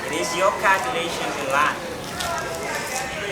It is your calculations in life.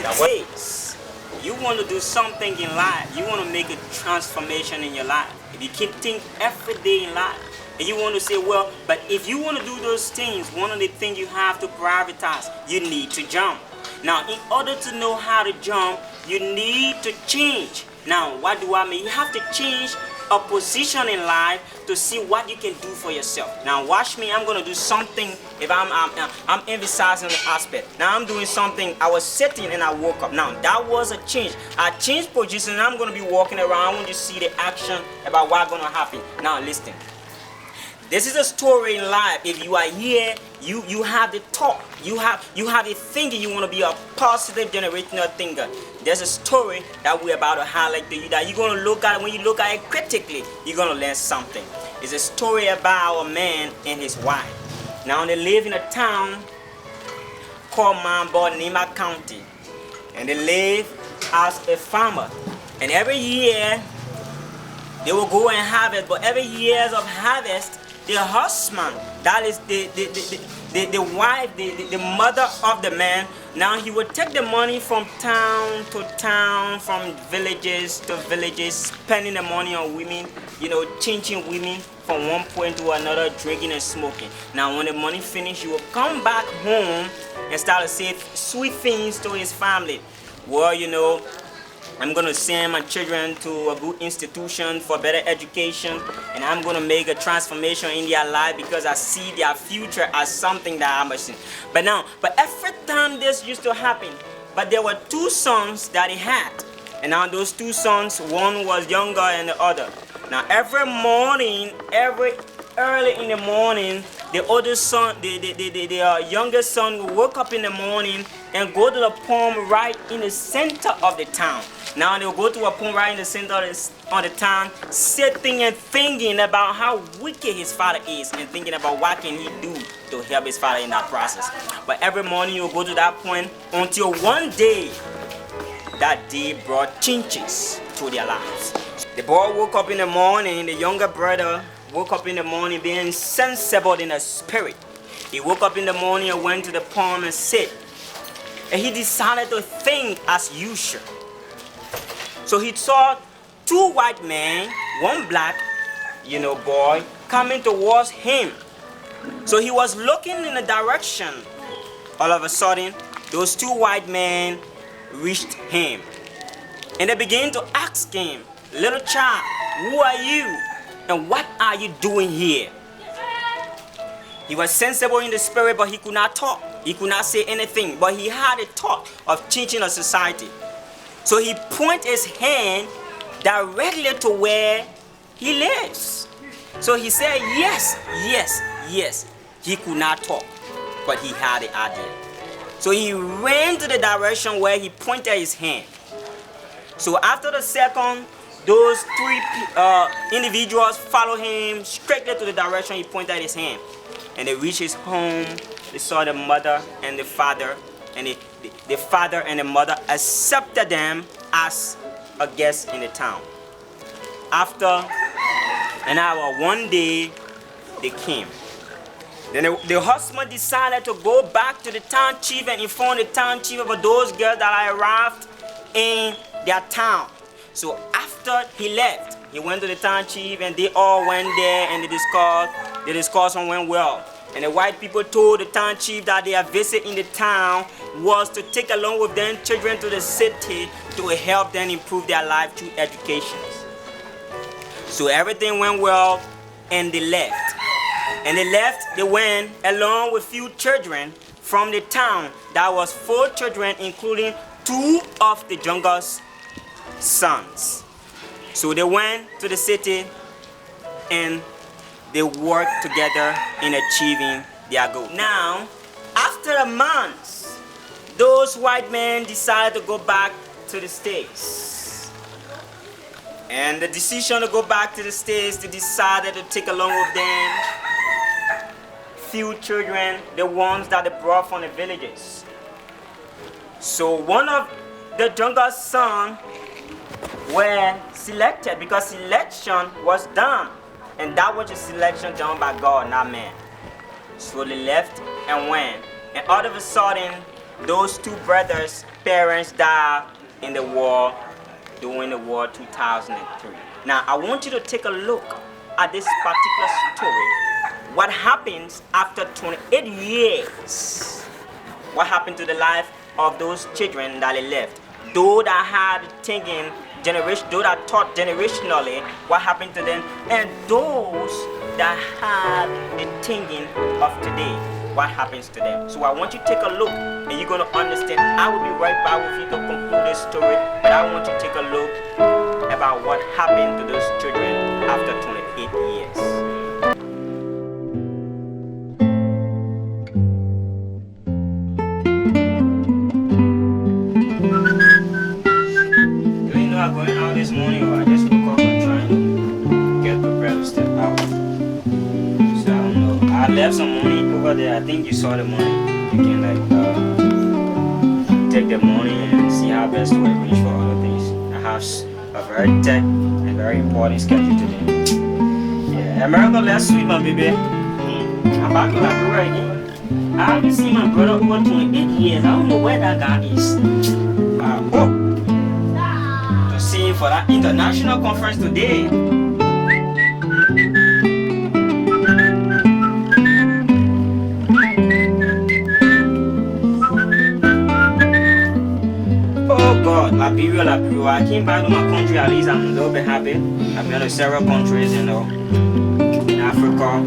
The ways you want to do something in life, you want to make a transformation in your life. If you keep thinking every day in life, and you want to say, well, but if you want to do those things, one of the things you have to prioritize, you need to jump. Now, in order to know how to jump, you need to change. Now, what do I mean? You have to change a position in life to see what you can do for yourself. Now watch me, I'm gonna do something. If I'm emphasizing the aspect. Now I'm doing something. I was sitting and I woke up. Now that was a change. I changed position and I'm gonna be walking around. I want you to see the action about what's gonna happen. Now listen. This is a story in life. If you are here, you have the thought, you have a thinking. You want to be a positive generational thinker. There's a story that we're about to highlight to you that you're gonna look at. When you look at it critically, you're gonna learn something. It's a story about a man and his wife. Now they live in a town called Mambo, Nima County, and they live as a farmer. And every year they will go and harvest, but every year of harvest, the husband, that is the wife, the mother of the man, now he would take the money from town to town, from villages to villages, spending the money on women, changing women from one point to another, drinking and smoking. Now when the money finished, he will come back home and start to say sweet things to his family. Well, I'm going to send my children to a good institution for better education, and I'm going to make a transformation in their life because I see their future as something that I'm missing. But every time this used to happen, but there were two sons that he had, and now those two sons, one was younger than the other. Now every morning, early in the morning, the other son, the younger son will wake up in the morning and go to the pond right in the center of the town. Now they'll go to a pond right in the center of the town, sitting and thinking about how wicked his father is and thinking about what can he do to help his father in that process. But every morning you'll go to that point until one day, that day brought changes to their lives. The boy woke up in the morning, the younger brother woke up in the morning being sensible in the spirit. He woke up in the morning and went to the pond and sit. And he decided to think as usual. So he saw two white men, one black, boy, coming towards him. So he was looking in the direction. All of a sudden, those two white men reached him. And they began to ask him, "Little child, who are you? And what are you doing here?" He was sensible in the spirit, but he could not talk. He could not say anything, but he had a thought of teaching a society. So he pointed his hand directly to where he lives. So he said, yes, yes, yes. He could not talk, but he had the idea. So he ran to the direction where he pointed his hand. So after the second, those three individuals followed him straightly to the direction he pointed his hand. And they reached his home. They saw the mother and the father. And the father and the mother accepted them as a guest in the town. After an hour, one day, they came. Then the husband decided to go back to the town chief and inform the town chief about those girls that had arrived in their town. So after he left, he went to the town chief and they all went there and they discussed and went well. And the white people told the town chief that their visit in the town was to take along with them children to the city to help them improve their life through education. So everything went well and they left. And they went along with few children from the town. That was 4 children, including 2 of the youngest sons. So they went to the city and they worked together in achieving their goal. Now, after a month, those white men decided to go back to the States. And the decision to go back to the States, they decided to take along with them few children, the ones that they brought from the villages. So one of the youngest sons were selected because selection was done. And that was a selection done by God, not man. So they left and went. And all of a sudden, those 2 brothers' parents died in the war, during the war 2003. Now, I want you to take a look at this particular story. What happens after 28 years? What happened to the life of those children that they left? Those that had thinking generation, those that taught generationally, what happened to them? And those that have the thinking of today, what happens to them? So I want you to take a look and you're going to understand. I will be right back with you to conclude this story, but I want you to take a look about what happened to those children after 28 years. I'm going out this morning, or I just woke up and trying to get prepared to step out. So I don't know. I left some money over there. I think you saw the money. You can take the money and see how best to arrange for other things. I have a very tight and very important schedule today. Yeah, America, let's sweet my baby. I'm back to Liberia again. I haven't seen my brother over 28 years. I don't know where that guy is. I hope for that international conference today. Oh God, Liberia. I came back to my country, at least I'm a little bit happy. I've been to several countries, in Africa.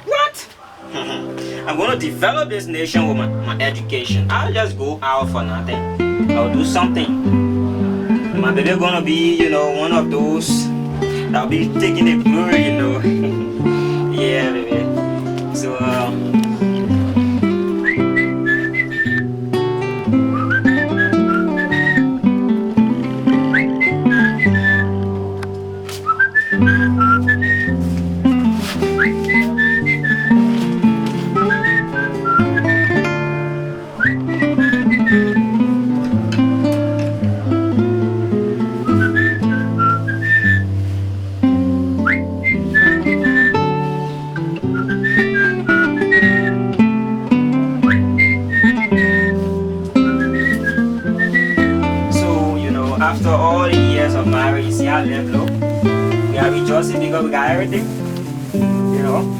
What? I'm going to develop this nation with my education. I'll just go out for nothing. I'll do something. My baby gonna be, one of those that'll be taking the glory, Yeah, baby. So, everything. You know.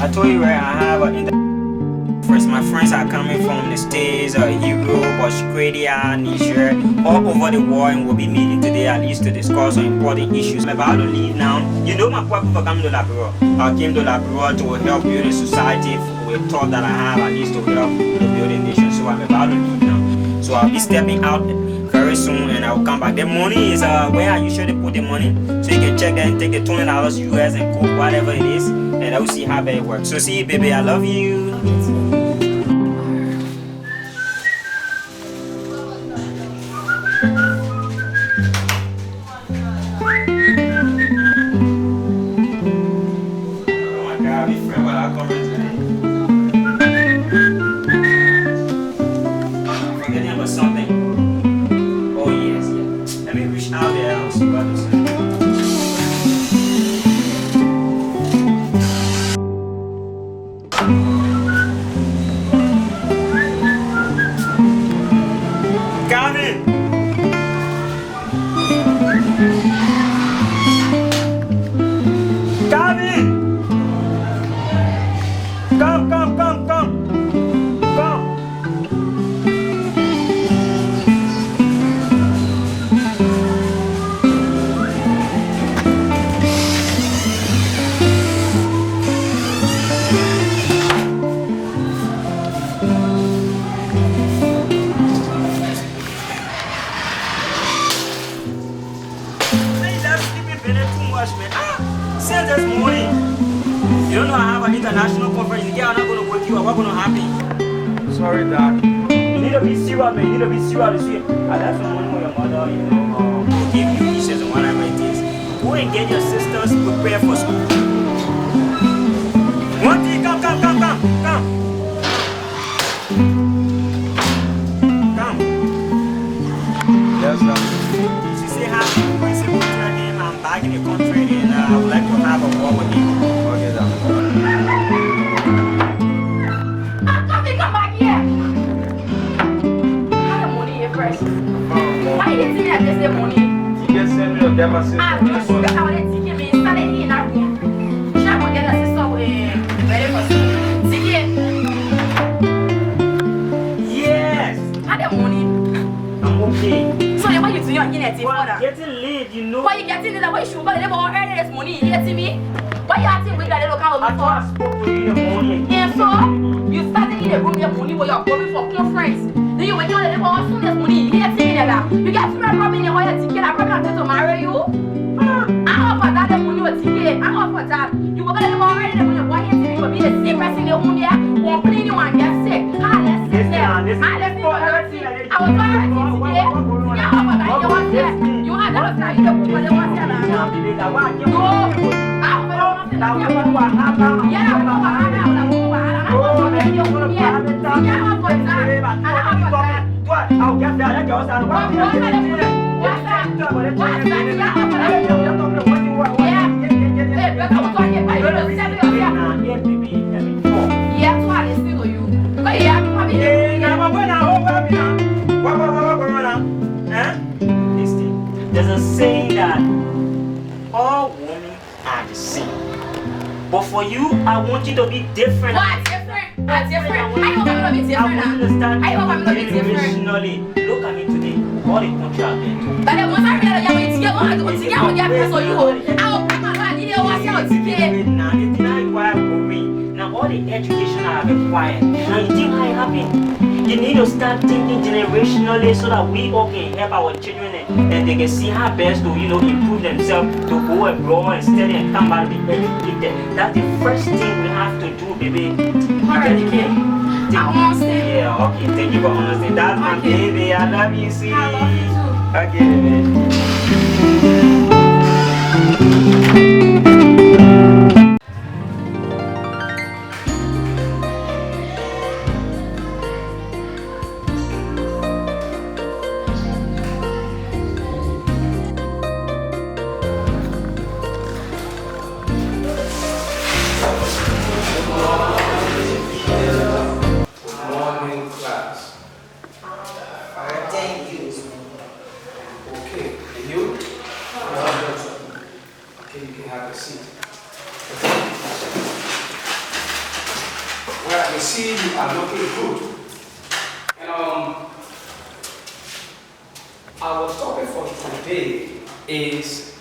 I told you where I have first. My friends are coming from the States, Europe, Australia, Niger, all over the world, and we'll be meeting today at least to discuss some important issues. I'm about to leave now. You know my purpose for coming to Labrador. I came to Labrador to help build a society with thought that I have at least to help to build a nation. So I'm about to leave now. So I'll be stepping out very soon and I'll come back. The money is where I usually put the money. So you can check that and take the $20 US and cook whatever it is. And I will see how it works. So see you, baby. I love you. Oh my God, my friend, what I come today? I'm forgetting about something. Oh yes, yeah. Let me reach out there. I'll see what this is. Gavin! Gavin! Come. Since this morning, you don't know I have an international conference. Yeah, I'm not going to wake you up. What's going to happen? Sorry, Dad. You need to be serious, man. You need to be serious. I left some money for your mother, you know, to give you issues and whatever it is. Go and get your sisters prepared for school. One thing, come. Yes, sir. She say happy principal to him. I'm back in the country and I would like to have a war with him. Okay, Dad. Come back here. I have money here fresh. Why you getting me at this money? She just sent me a deposit. I want to take me started in our room. She have to get a sister ready for school. Ticket. Yes, I have money. I'm okay. So then what you doing on internet for Well, that? getting late, you know. Why you getting it? Why you should go there for earning this money? You getting me? Why you acting with that little kind I of thought I spoke to you in the morning. and so you started in the room your money where you're going for conference. Then you went on the level soon as money. You get me that. You get to robbing your oil ticket. I probably wanted to marry you. I offer that the money with ticket. I offer that. You were gonna already the money. Why you will be the same person in the room there? Complaining you and get sick. Let's sit there. Let's for everything. I was already today. You offer that you want there. You had that now. You don't want there. No. I offer nothing. Yeah, I I'll get that. There's a saying that all women are the same. But for you, I want you to be different. What? Different? What different? I don't want to be different. I want you to start I don't want to be different. generationally. Look at me today. All the country I've been to. But the ones I read, yeah, we together, I go together, yeah, because of you. I will bring my man, you know what, yeah, together. Now, it's not required for me. Now, all the education I have acquired. Now, you think how it happened? You need to start thinking generationally so that we all can help our children and they can see how best to, improve themselves, to go abroad and study and come back and be educated. That's the first thing we have to do, baby. Alright, okay. I want to stay. Yeah, okay. Thank you for understanding. That's my baby. I love you, see. I love you too. Okay, baby. seat. Well, I can see you are looking good. And our topic for today is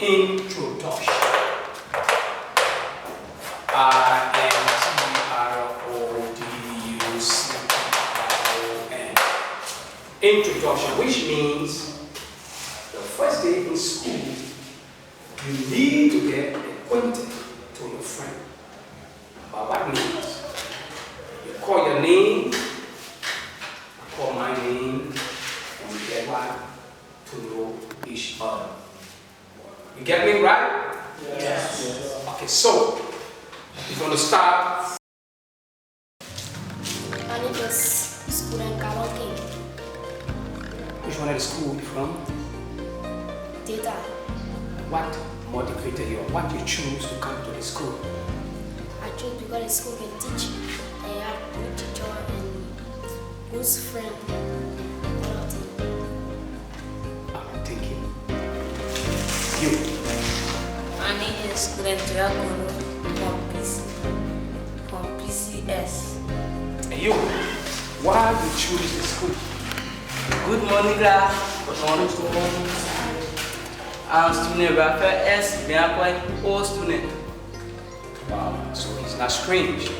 introduction. Introduction, which means the first day in school, you need to get acquainted to your friend. But what means? You call your name, I call my name, and we get to know each other. You get me right? Yes. Okay, so we're going to start. My name is student Carol King. Which one of the school you from? Data. What motivated you? What you choose to come to the school? I choose because the school can teach and have good teacher and good friend. I'm thinking. You. My name is student Giacomo from PCS. And you. Why you choose the school? Good morning, class. Good morning, students. I'm student Raphael S. Bianquai, old student. Wow, so he's not strange.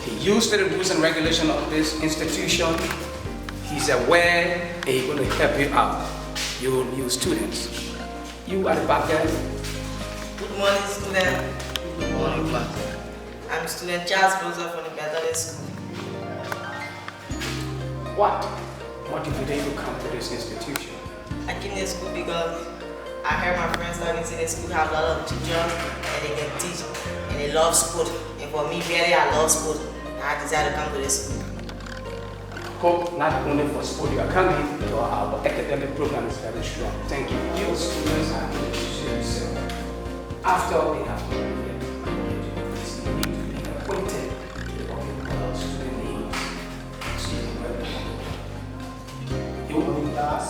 He used to the rules and regulations of this institution. He's aware and he's going to help you out. You new students. You at the back there. Good morning, student. Good morning, class. I'm student Charles Brozer from the Methodist School. What motivated you to come to this institution? I came to school because I heard my friends talking to the school have a lot of teachers and they can teach and they love sport. And for me, really, I love sport. And I decided to come to this school. Hope not only for sport, you are coming to our academic program is very strong. Thank you. You students are going to show yourself. After we have you need to be acquainted with what we call student names. So you can work with them. You will class.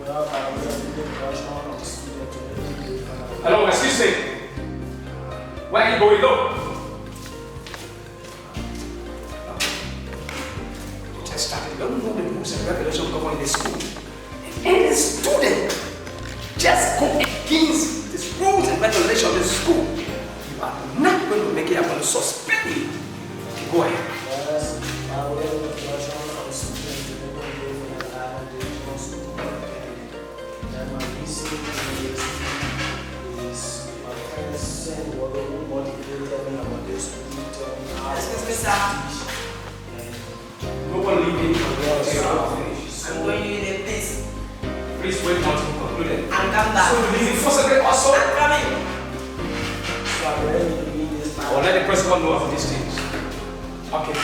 Well, I will be the version of the student. Hello, excuse me. Where are you going? Look. Just started. Don't know the rules and regulations governing the school. And any student just go against the rules and regulations of the school, you are not going to make it. I'm going to suspend you. Okay, go ahead. Yes, I will be the version of the student. And my reason is my friends saying what they motivated me about this school, tell me how Excuse me, sir. No one leaving from there until you are I'm finished. going to need a place. Please wait until you conclude. I'm coming back. So you leave forcibly also? I'm coming. So I'm ready to be in this Or let the principal know of these things. Okay.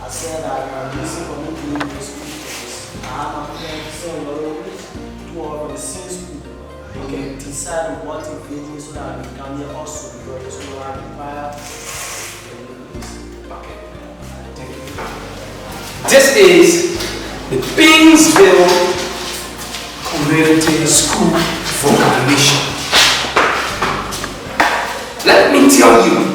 I said that my reason for me being in this school is I have my friends saying two of the same school. Okay, decide what to feed me so that I can come here also because the school I require. Okay. Thank you. This is the Pingsville Community School Vocal Mission. Let me tell you,